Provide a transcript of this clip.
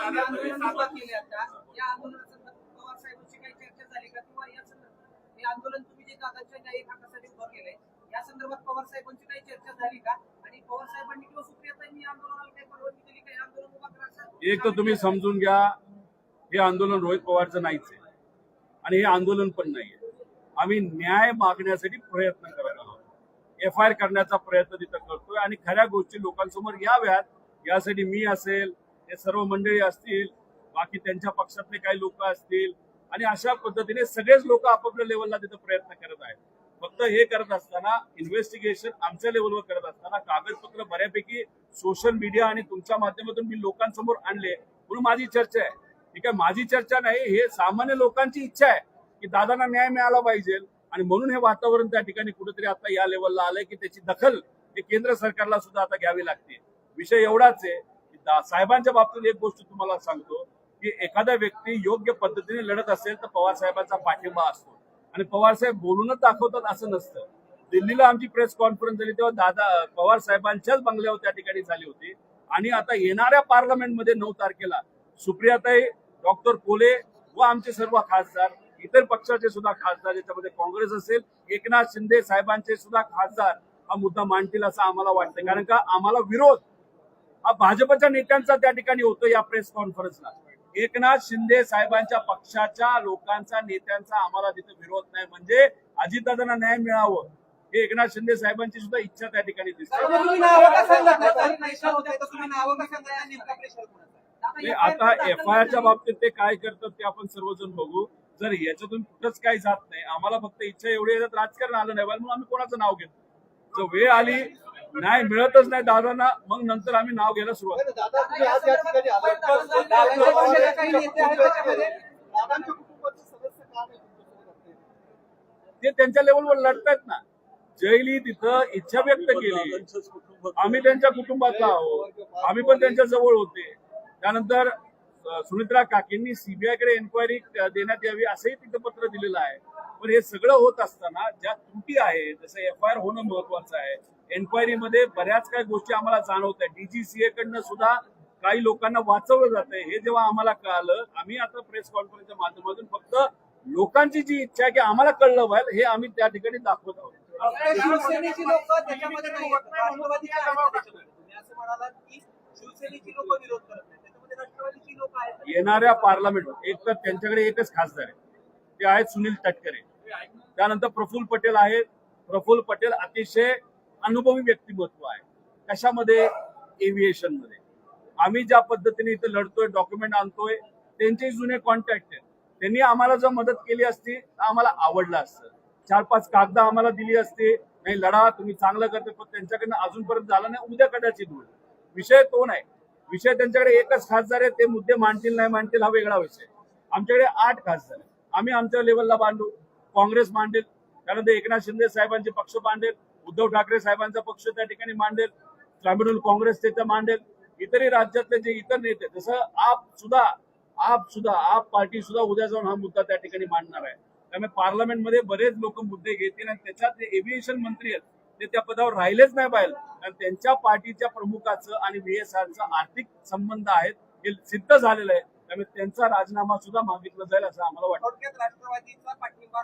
आंदोलन सुरुवात केली आता या आंदोलनासंदर्भात पवार साहेबांची काही चर्चा झाली का किंवा या संदर्भात हे आंदोलन तुम्ही जे दादांच्या न्यायिक हक्कासाठी उभं केलंय या संदर्भात पवार साहेबांची काही चर्चा झाली का आणि पवार साहेबांनी किंवा सुप्रियाताईंनी आंदोलनाला काही परवानगी दिली का हे आंदोलन उभा करायचं? एक तर तुम्ही समजून घ्या, हे आंदोलन रोहित पवारचं नाहीच आहे आणि हे आंदोलन पण नाहीये. आम्ही न्याय मागण्यासाठी प्रयत्न करत आहोत. FIR करण्याचा प्रयत्न तिथं करतोय आणि खऱ्या गोष्टी लोकांसमोर याव्यात यासाठी मी असेल, हे सर्व मंडळी असतील, बाकी त्यांच्या पक्षातले काही लोक असतील आणि अशा पद्धतीने सगळेच लोक आपापल्या लेवलला तिथं प्रयत्न करत आहेत. फक्त हे करत असताना इन्व्हेस्टिगेशन आमच्या लेवलवर करत असताना कागदपत्र बऱ्यापैकी सोशल मीडिया आणि तुमच्या माध्यमातून मी लोकांसमोर आणले म्हणून माझी चर्चा आहे. ठीक आहे, माझी चर्चा नाही, हे सामान्य लोकांची इच्छा आहे की दादांना न्याय मिळाला पाहिजे आणि म्हणून हे वातावरण त्या ठिकाणी कुठेतरी आता या लेवलला आलंय की त्याची दखल हे केंद्र सरकारला सुद्धा आता घ्यावी लागते. विषय एवढाच आहे की साहेबांच्या बाबतीत एक गोष्ट तुम्हाला सांगतो की एखादा व्यक्ती योग्य पद्धतीने लढत असेल तर पवार साहेबांचा पाठिंबा असतो आणि पवार साहेब बोलूनच दाखवतात असं नसतं. दिल्लीला आमची प्रेस कॉन्फरन्स झाली तेव्हा दादा पवार साहेबांच्याच बंगल्यावर त्या ठिकाणी झाली होती आणि आता येणाऱ्या पार्लमेंटमध्ये 9 तारखेला सुप्रियाताई, डॉक्टर कोले व आमचे सर्व खासदार, इतर पक्षाचे सुद्धा खासदार, याच्यामध्ये काँग्रेस असेल, एकनाथ शिंदे साहेबांचे सुद्धा खासदार हा मुद्दा मांडतील असं आम्हाला वाटतं. कारण का आम्हाला विरोध हा भाजपच्या नेत्यांचा त्या ठिकाणी होतो या प्रेस कॉन्फरन्सला. एकनाथ शिंदे साहेबांच्या पक्षाच्या लोकांचा, नेत्यांचा आम्हाला तिथे विरोध नाही. म्हणजे अजितदादांना न्याय मिळावं हे एकनाथ शिंदे साहेबांची सुद्धा इच्छा त्या ठिकाणी दिसते. आता FIRच्या बाबतीत ते काय करतात ते आपण सर्वजण बघू. जर याच्यातून कुठंच काही जात नाही, आम्हाला फक्त इच्छा एवढी आहे, राजकारण आलं नाही म्हणून आम्ही कोणाचं नाव घेतो. जर वेळ आली नाही मिळतच नाही दादांना, मग नंतर आम्ही नाव घ्यायला सुरुवात. ते त्यांच्या लेवलवर लढतात ना. जयली तिथं इच्छा व्यक्त केली, आम्ही त्यांच्या कुटुंबातला आहोत, आम्ही पण त्यांच्या जवळ होते. त्यानंतर सुमित्रा काकींनी CBI कडे एन्क्वायरी देण्यात यावी असंही तिथं पत्र दिलेलं आहे. पण हे सगळं होत असताना ज्या त्रुटी आहेत, जसं FIR होणं महत्वाचं आहे, एन्क्वायरी मध्ये बऱ्याच काही गोष्टी आम्हाला जाणवत आहेत. DGCA कडनं सुद्धा काही लोकांना वाचवलं जात आहे. हे जेव्हा आम्हाला कळालं, आम्ही आता प्रेस कॉन्फरन्सच्या माध्यमातून फक्त लोकांची जी इच्छा आहे की आम्हाला कळलं पाहिजे हे आम्ही त्या ठिकाणी दाखवत आहोत. शिवसेनेची लोक त्याच्यामध्ये नाही, राष्ट्रवादीचे आहेत. तुम्ही असं म्हणालात की शिवसेनेची लोक विरोध करत नाही, त्याच्यामध्ये राष्ट्रवादीची लोक आहेत. येणाऱ्या पार्लमेंट एक तर त्यांच्याकडे एकच खासदार आहे, ते आहेत सुनील तटकरे. त्यानंतर प्रफुल्ल पटेल आहेत. प्रफुल्ल पटेल अतिशय अनुभवी व्यक्तिमत्व आहे. कशामध्ये? एव्हिएशन मध्ये. आम्ही ज्या पद्धतीने इथे लढतोय, डॉक्युमेंट आणतोय, त्यांचे जुने कॉन्टॅक्ट आहेत. त्यांनी आम्हाला जर मदत केली असती तर आम्हाला आवडलं असतं. 4-5 कागद आम्हाला दिली असते, नाही लढा तुम्ही चांगलं करते, पण त्यांच्याकडनं अजूनपर्यंत झालं नाही, उद्या कदाचित होईल. विषय तो नाही. विषय त्यांच्याकडे एकच खासदार आहे, ते मुद्दे मांडतील नाही मांडतील हा वेगळा विषय. आमच्याकडे 8 खासदार आहे. आम्ही आमच्या लेवलला बांधू, काँग्रेस मांडेल, त्यानंतर एकनाथ शिंदे साहेबांचे पक्ष मांडेल, उद्धव ठाकरे साहेबांचा पक्ष त्या ठिकाणी मांडेल, तृणमूल काँग्रेस त्याचं मांडेल, इतरही राज्यातले जे इतर नेते, जसं आप पार्टी सुद्धा उद्या जाऊन हा मुद्दा त्या ठिकाणी मांडणार आहे. त्यामुळे पार्लमेंटमध्ये बरेच लोक मुद्दे घेतील आणि त्याच्यात जे एव्हिएशन मंत्री आहेत ते त्या पदावर राहिलेच नाही पाहिजे. कारण त्यांच्या पार्टीच्या प्रमुखाचं आणि VSRचं आर्थिक संबंध आहेत हे सिद्ध झालेलं आहे. त्यामुळे त्यांचा राजीनामा सुद्धा मागितला जाईल असं आम्हाला वाटतं. थोडक्यात राष्ट्रवादीचा पाठिंबा